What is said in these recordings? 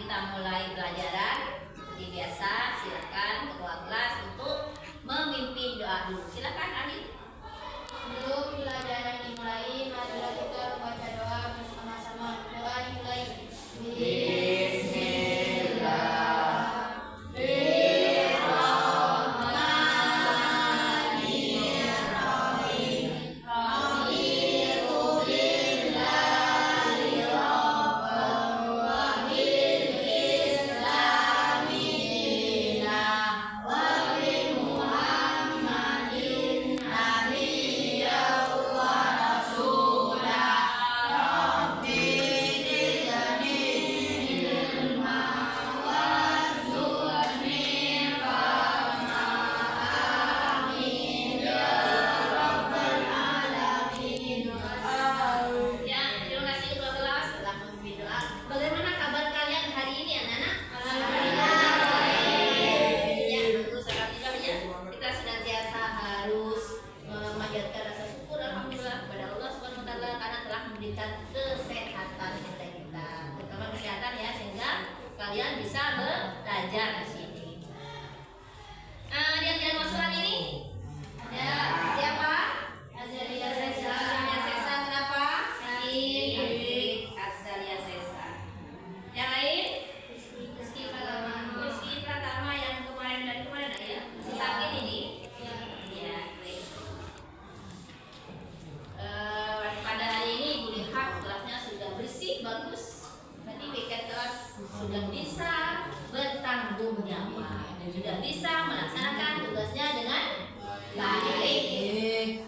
kita mulai pelajaran, seperti biasa silakan ketua kelas untuk memimpin doa dulu. Silakan Ali. Sebelum pelajaran dimulai, marilah kita membaca doa bersama-sama. Doa dimulai. Kesehatan kita, terutama kesehatan ya, sehingga kalian bisa belajar di sini. Yang tidak masuk lagi ini ada siapa? Azalia Sesa. Azalia Sesa kenapa? Sakit. Azalia Sesa. Yang lain? Rizky Pratama. Rizky Pratama yang kemarin dari kemarin ya? Sakit ini? Ya, baik. Pada hari ini Ibu lihat kelasnya sudah bersih, bagus. Berarti piket kelas sudah bisa bertanggung jawab dan sudah bisa melaksanakan tugasnya dengan baik.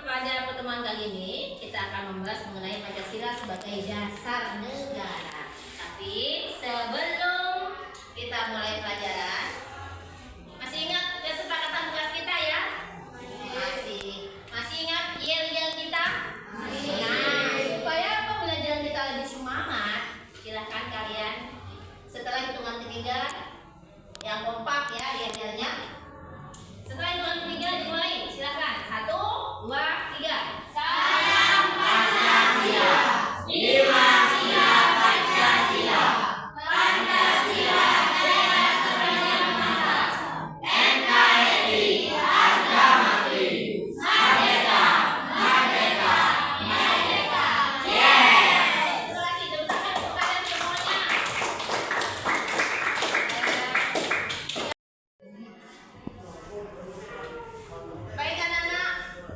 Pada pertemuan kali ini kita akan membahas mengenai Pancasila sebagai dasar negara. Tapi sebelum kita mulai pelajaran, masih ingat kesepakatan kelas kita ya? Masih ingat yel-yel kita? Nah, supaya pembelajaran kita lebih semangat, silahkan kalian setelah hitungan ketiga yang kompak ya yel-yelnya. Setelah hitungan ketiga dimulai, silahkan. 1, 2, 3. Salam Pancasila. Pancasila jaya sepanjang masa. NKRI harga mati. Merdeka. Yes. Satu lagi, tepuk tangan untuk kalian semuanya. Baik anak-anak,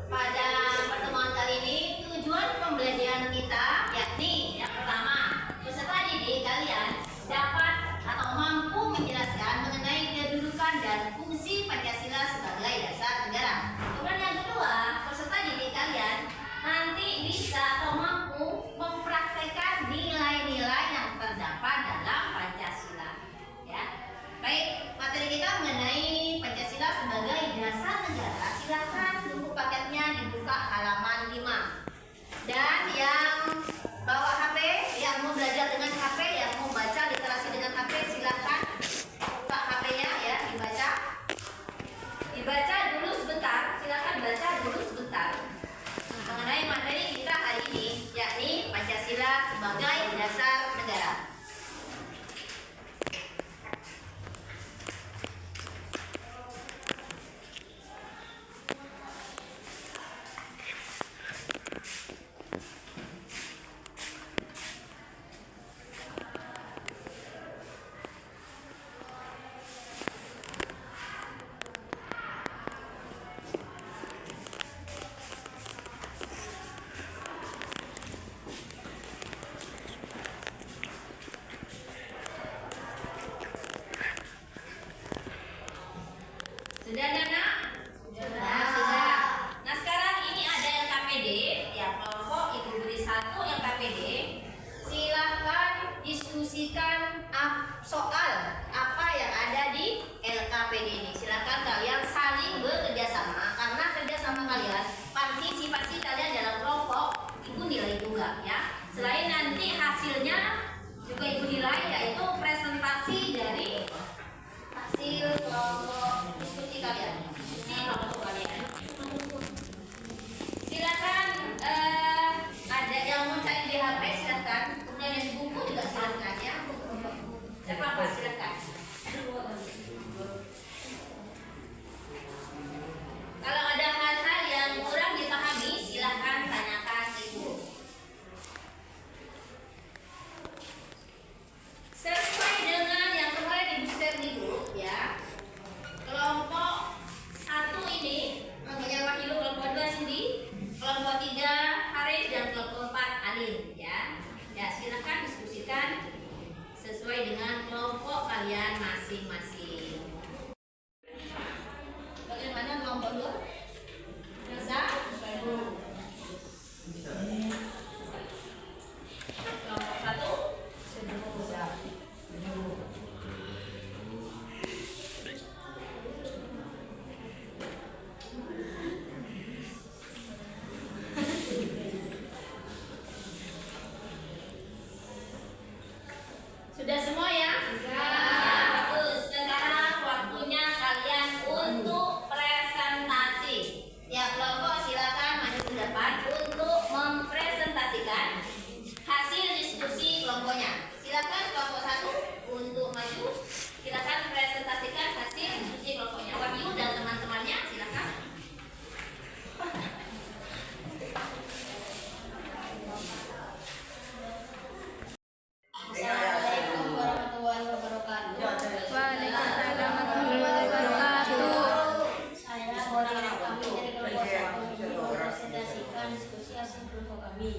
pada pertemuan kali ini tujuan pembelajaran kita yakni yang pertama, peserta didik kalian dapat atau mampu menjelaskan mengenai kedudukan dan fungsi Pancasila sebagai dasar negara. Kemudian yang kedua, peserta didik kalian nanti bisa atau mampu mempraktekkan nilai-nilai yang terdapat dalam Pancasila. Ya. Baik, materi kita mengenai Pancasila sebagai dasar negara. Silakan buku paketnya dibuka halaman 5. Dan yang bawa HP, yang mau belajar dengan HP, yang mau baca literasi dengan HP, silakan buka HP-nya ya, dibaca. Dibaca dulu sebentar, silakan baca dulu sebentar mengenai materi kita hari ini, yakni Pancasila sebagai dasar negara. Sudah anak? Sudah. Nah sekarang ini ada yang KPD, ya kelompok Ibu beri 1 yang KPD. Silahkan diskusikan soal apa yang ada di LKPD ini. Silahkan kalian saling bekerja sama, karena kerjasama kalian, partisipasi kalian dalam kelompok Ibu nilai juga ya. Selain nanti hasilnya juga Ibu nilai, yaitu presentasi dari hasil kelompok diskusi kalian. Ini kelompok kalian. Silakan ada yang mau cari di HP silakan. Kemudian yang di buku juga silakan ya. sesuai dengan kelompok kalian masing-masing. Bagaimana kelompok 2? Bisa? Kelompok 1 sudah semua ya? Bagus. Sekarang waktunya kalian untuk presentasi. Ya, kelompok silakan maju ke depan untuk mempresentasikan hasil diskusi kelompoknya. Silakan kelompok 1 untuk maju. Silakan presentasikan hasil diskusi kelompoknya. Wahyu dan teman-temannya silakan. Assalamualaikum warahmatullahi wabarakatuh. Waalaikumsalam warahmatullahi wabarakatuh. Saya moderator kami dari kelompok 1 ini mempresentasikan diskusi hasil kelompok kami.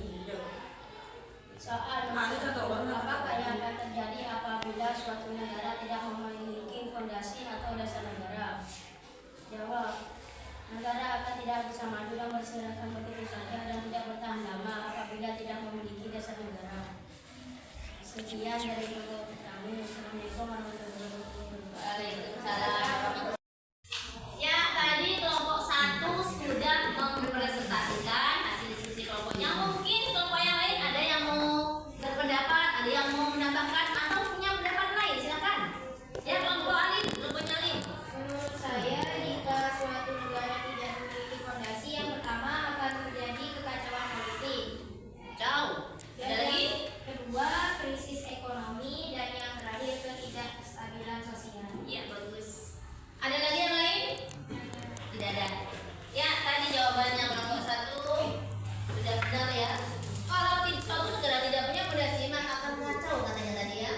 Soal apakah yang akan terjadi apabila suatu negara tidak memiliki fondasi atau dasar negara? Jawab. Negara akan tidak bisa maju dan berserakan begitu saja dan tidak bertahan lama apabila tidak memiliki dasar negara. Sekian dari kelompok kami. Assalamualaikum warahmatullahi wabarakatuh. Waalaikumsalam. Ya, tadi kelompok 1 sudah mempresentasikan hasil diskusi kelompoknya. Mungkin kelompok yang lain ada yang mau berpendapat, ada yang mau menambahkan atau punya pendapat lain, silakan. Ya, kelompok Alin, kelompoknya Alin. Menurut saya, jika suatu negara tidak memiliki fondasi, yang pertama akan terjadi kekacauan politik. Jauh. Ada lagi? Kedua, krisis ekonomi, dan yang terakhir ketidakstabilan sosial. Iya, bagus. Ada lagi yang lain? Tidak ada. Ya, tadi jawabannya kelompok 1 sudah benar ya. Kalau suatu negara tidak punya fondasi, maka akan kacau katanya tadi ya.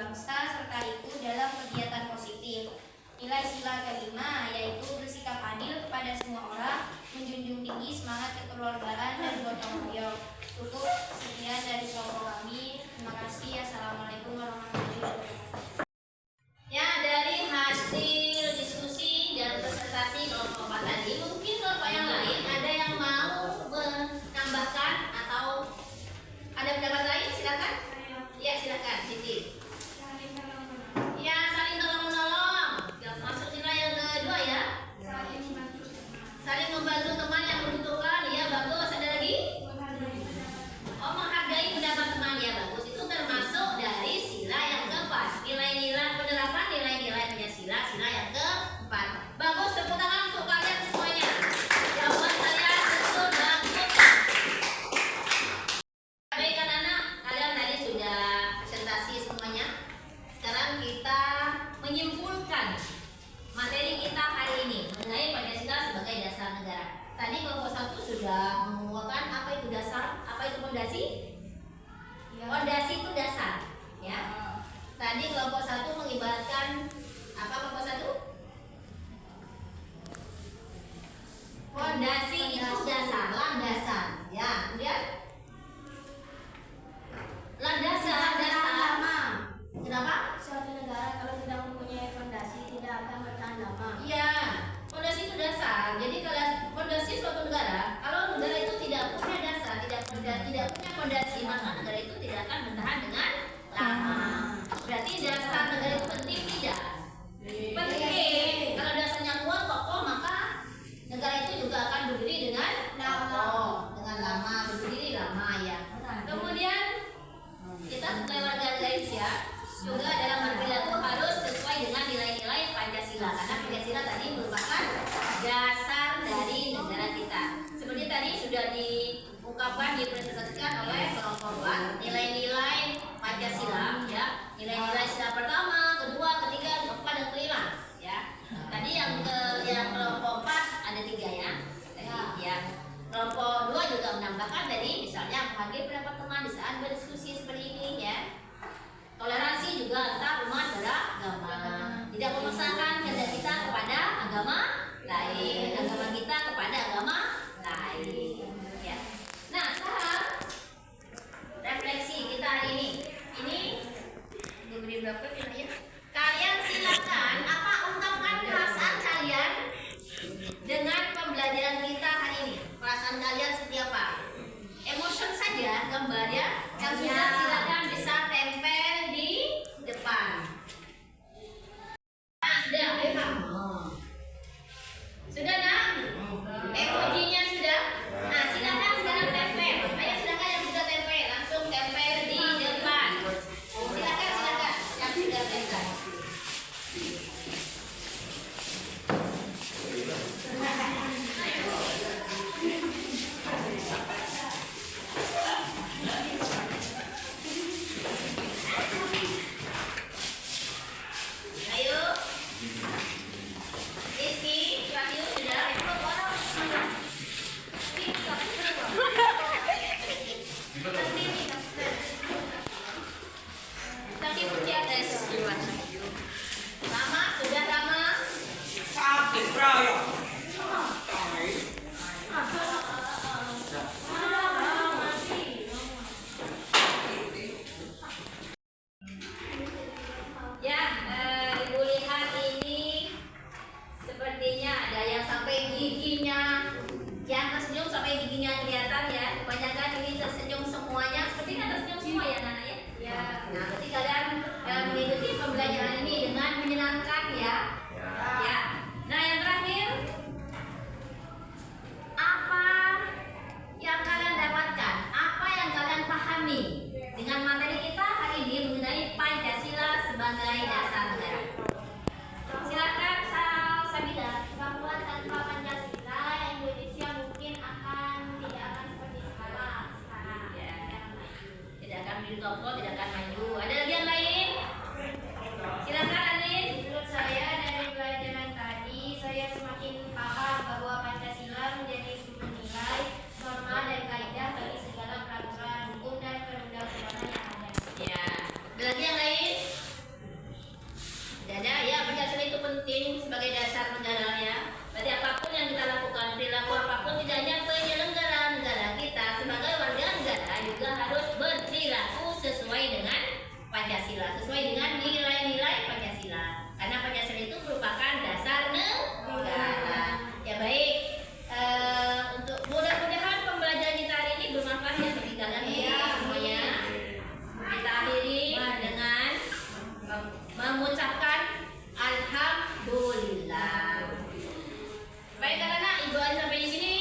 bangsa serta ikut dalam kegiatan positif. Nilai sila kelima yaitu bersikap adil kepada semua orang, menjunjung tinggi semangat kekeluargaan dan gotong royong. Cukup sekian dari kelompok kami. Terima kasih. Assalamualaikum warahmatullahi wabarakatuh. Ya, dari hasil diskusi dan presentasi kelompok 4 tadi, mungkin kelompok yang lain ada yang mau menambahkan atau ada pendapat lain? Silakan. Ya, silakan, Siti. Ya, saling tolong-menolong. Masuk sila yang kedua ya. Saling membantu teman yang membutuhkan. Ya, bagus. Ada lagi? Oh, menghargai pendapat teman. Ya, bagus. Itu termasuk dari sila yang keempat. Nilai-nilai penerapan nilai-nilai Pancasila, sila yang keempat. Bagus, tepuk tangan untuk kalian semuanya. Jawaban kalian betul bagus. Baik anak-anak, kalian tadi sudah presentasi semuanya. Sekarang kita menyimpulkan materi kita hari ini mengenai Pancasila sebagai dasar negara. Tadi kelompok 1 sudah menguapkan apa itu dasar, apa itu fondasi. Fondasi itu dasar, ya. Tadi kelompok 1 mengibaratkan apa kelompok 1? Fondasi itu dasar, landasan, ya. Kemudian landasan, dasar. Kenapa? Suatu negara kalau tidak mempunyai fondasi tidak akan bertahan lama. Iya, fondasi itu dasar. Jadi kalau fondasi suatu negara, kalau negara itu tidak punya dasar, tidak punya fondasi, maka negara itu tidak akan bertahan dengan lama. Berarti dasar negara itu penting tidak? Penting. Kalau dasarnya kuat, kokoh, maka negara itu juga akan berdiri dengan kokoh, dengan lama, berdiri lama ya. Kemudian kita sebagai warga negara Indonesia juga dalam berperilaku harus sesuai dengan nilai-nilai Pancasila, karena Pancasila tadi merupakan dasar dari negara kita. Seperti tadi sudah diungkapkan, dipresentasikan oleh kelompok 2 nilai-nilai Pancasila, ya, nilai-nilai sila pertama, kedua, ketiga, keempat, dan kelima, ya. Tadi yang kelompok 4 ada 3 ya. Tadi, ya. Kelompok 2 juga menambahkan tadi misalnya menghargai pendapat teman di saat berdiskusi seperti ini, ya. Toleransi juga antar umat beragama. Tidak memaksakan kehendak kita kepada agama lain, agama kita kepada agama lain. Ya. Nah, sekarang refleksi kita hari ini. Ini diberi berapa ya? Kalian silakan ungkapkan perasaan kalian dengan pembelajaran kita hari ini. Perasaan kalian seperti apa? Emotion saja gambar ya. Yang sudah silakan sesuai dengan nilai-nilai Pancasila. Karena Pancasila itu merupakan dasar negara. Ya baik, untuk mudah-mudahan pembelajaran kita hari ini bermanfaat ya bagi kalian semuanya. Kita akhiri dengan mengucapkan alhamdulillah. Baik anak-anak, ibu sampai di sini.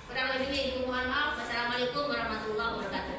Kurang lebihnya ibu mohon maaf. Wassalamualaikum warahmatullahi wabarakatuh.